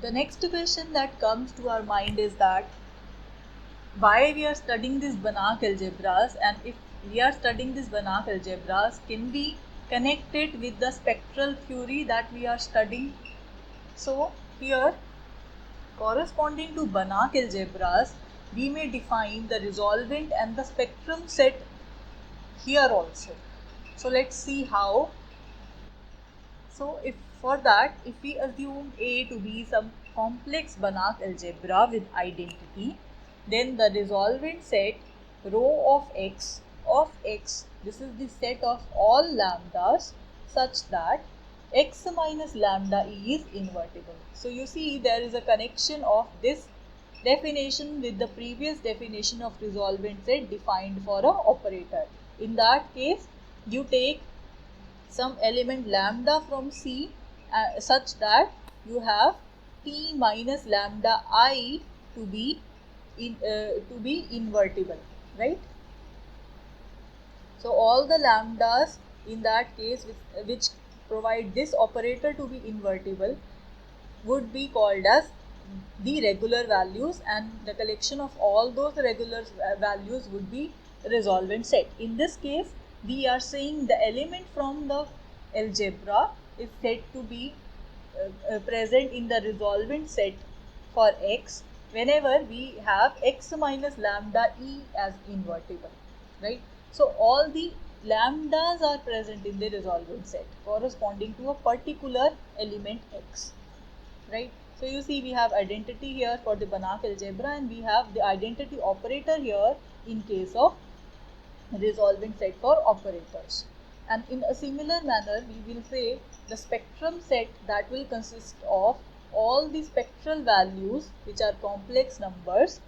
the next question that comes to our mind is that why we are studying these Banach algebras, and if we are studying these Banach algebras, can we connect it with the spectral theory that we are studying? So here, corresponding to Banach algebras, we may define the resolvent and the spectrum set here also. So let's see how. So if for that, if we assume A to be some complex Banach algebra with identity, then the resolvent set rho of x, this is the set of all lambdas such that x minus lambda e is invertible. So you see there is a connection of this definition with the previous definition of resolvent set defined for a operator. In that case, you take some element lambda from C such that you have t minus lambda I to be invertible, right? So all the lambdas in that case which provide this operator to be invertible would be called as the regular values, and the collection of all those regular values would be resolvent set. In this case, we are saying the element from the algebra is said to be present in the resolvent set for x whenever we have x minus lambda e as invertible, right? So all the lambdas are present in the resolvent set corresponding to a particular element x, right? So you see we have identity here for the Banach algebra, and we have the identity operator here in case of resolvent set for operators. And in a similar manner, we will say the spectrum set that will consist of all the spectral values which are complex numbers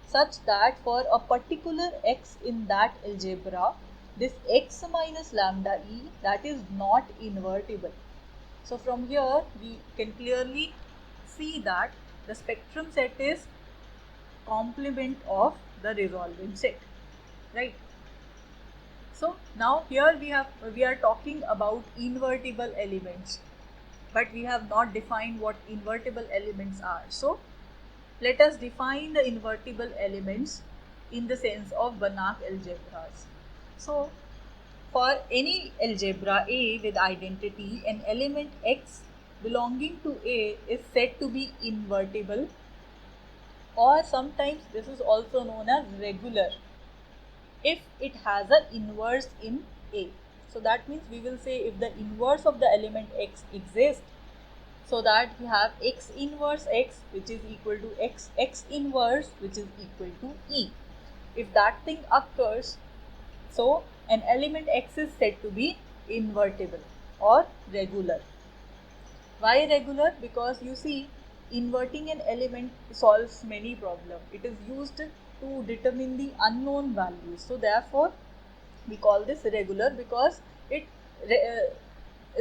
such that for a particular x in that algebra, this x minus lambda e, that is not invertible. So from here we can clearly see that the spectrum set is complement of the resolvent set, right? So now here we are talking about invertible elements, but we have not defined what invertible elements are. So let us define the invertible elements in the sense of Banach algebras. So for any algebra A with identity, an element x belonging to A is said to be invertible, or sometimes this is also known as regular if it has an inverse in A. So that means we will say if the inverse of the element x exists, so that we have x inverse x which is equal to x inverse which is equal to E. If that thing occurs, so an element x is said to be invertible or regular. Why regular? Because you see, inverting an element solves many problems. It is used to determine the unknown values. So therefore, we call this regular because it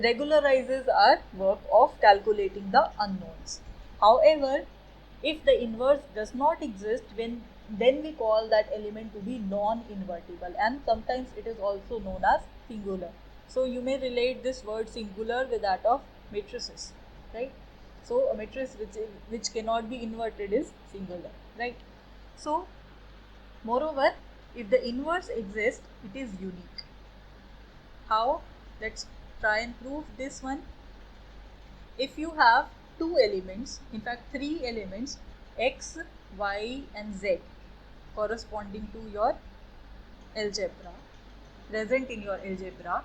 regularizes our work of calculating the unknowns. However, if the inverse does not exist, then we call that element to be non-invertible, and sometimes it is also known as singular. So you may relate this word singular with that of matrices, right? So a matrix which cannot be inverted is singular, right? So moreover, if the inverse exists, it is unique. How? Let's try and prove this one. If you have two elements, in fact three elements, x, y and z corresponding to your algebra, present in your algebra,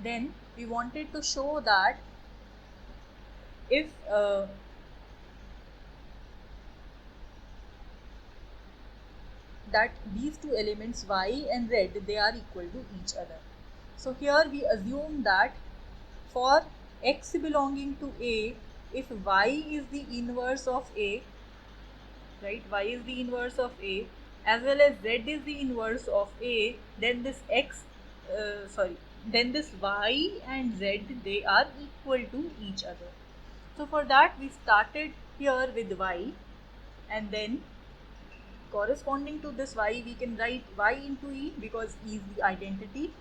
then we wanted to show that if that these two elements y and z, they are equal to each other. So here we assume that for x belonging to A, if y is the inverse of A, right, y is the inverse of A as well as z is the inverse of A, then this then this y and z, they are equal to each other. So for that we started here with y, and then corresponding to this y we can write y into E because E is the identity.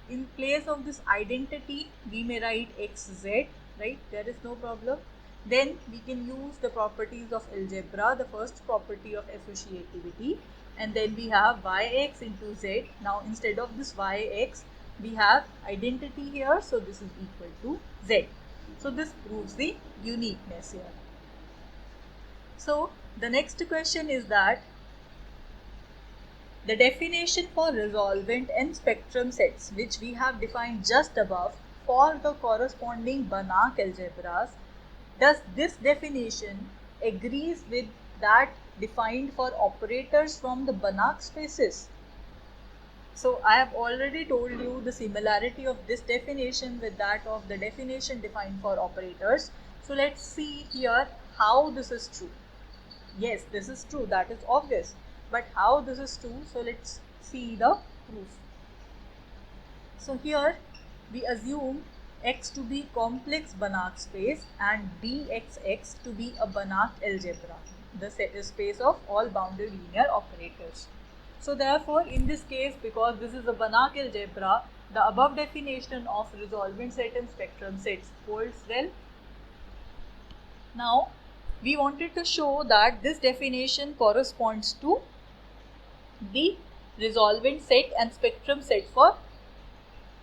In place of this identity we may write xz, right, there is no problem. Then we can use the properties of algebra, the first property of associativity, and then we have yx into z. Now instead of this yx, we have identity here, so this is equal to z. So this proves the uniqueness here. So the next question is that the definition for resolvent and spectrum sets, which we have defined just above for the corresponding Banach algebras, does this definition agrees with that defined for operators from the Banach spaces? So I have already told you the similarity of this definition with that of the definition defined for operators. So let's see here how this is true. Yes, this is true, that is obvious. But how this is true? So let's see the proof. So here we assume X to be complex Banach space and Bxx to be a Banach algebra, the space of all bounded linear operators. So therefore, in this case, because this is a Banach algebra, the above definition of resolvent set and spectrum sets holds well. Now, we wanted to show that this definition corresponds to the resolvent set and spectrum set for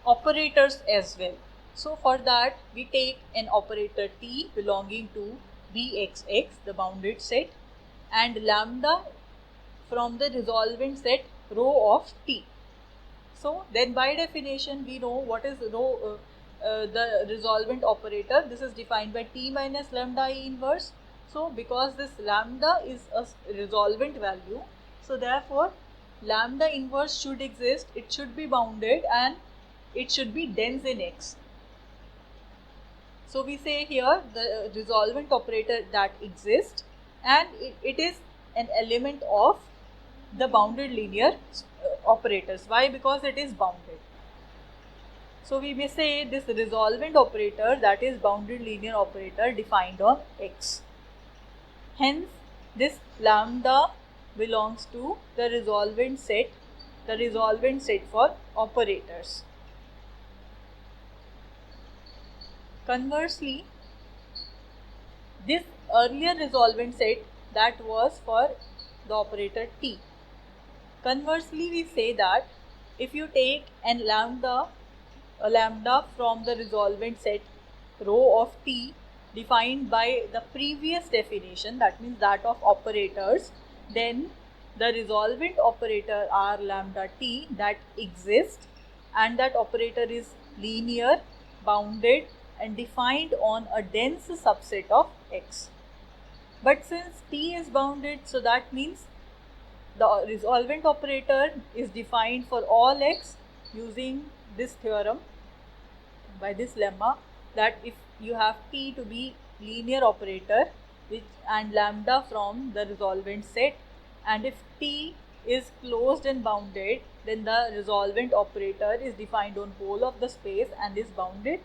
operators as well. So for that, we take an operator T belonging to Bxx, the bounded set, and lambda from the resolvent set rho of T. So then by definition, we know what is rho, the resolvent operator. This is defined by T minus lambda I inverse. So because this lambda is a resolvent value, so therefore lambda inverse should exist, it should be bounded, and it should be dense in X. So we say here the resolvent operator that exists, and it is an element of the bounded linear operators. Why? Because it is bounded. So we may say this resolvent operator, that is bounded linear operator defined on X. Hence this lambda belongs to the resolvent set for operators. Conversely, this earlier resolvent set, that was for the operator T. Conversely, we say that if you take a lambda from the resolvent set rho of T defined by the previous definition, that means that of operators, then the resolvent operator R lambda T that exists, and that operator is linear, bounded, and defined on a dense subset of X. But since T is bounded, so that means the resolvent operator is defined for all X using this theorem, by this lemma, that if you have T to be linear operator and lambda from the resolvent set, and if T is closed and bounded, then the resolvent operator is defined on whole of the space and is bounded.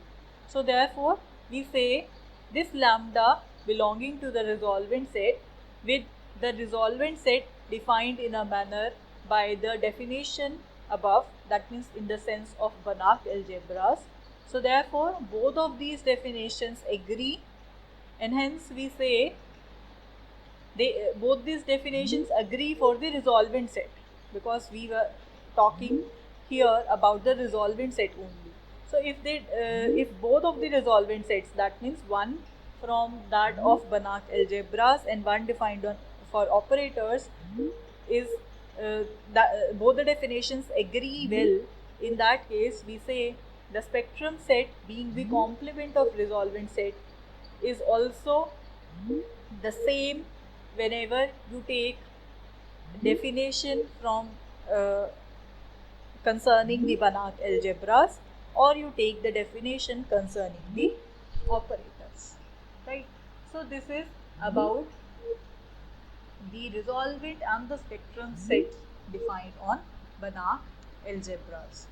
So therefore, we say this lambda belonging to the resolvent set with the resolvent set defined in a manner by the definition above, that means in the sense of Banach algebras. So therefore, both of these definitions agree, and hence we say both these definitions agree for the resolvent set, because we were talking here about the resolvent set only. So if both of the resolvent sets, that means one from that of Banach algebras and one defined for operators, is both the definitions agree well, in that case we say the spectrum set, being the complement of resolvent set, is also the same whenever you take definition from concerning the Banach algebras, or you take the definition concerning the operators, right? So this is about the resolvent and the spectrum set defined on Banach algebras.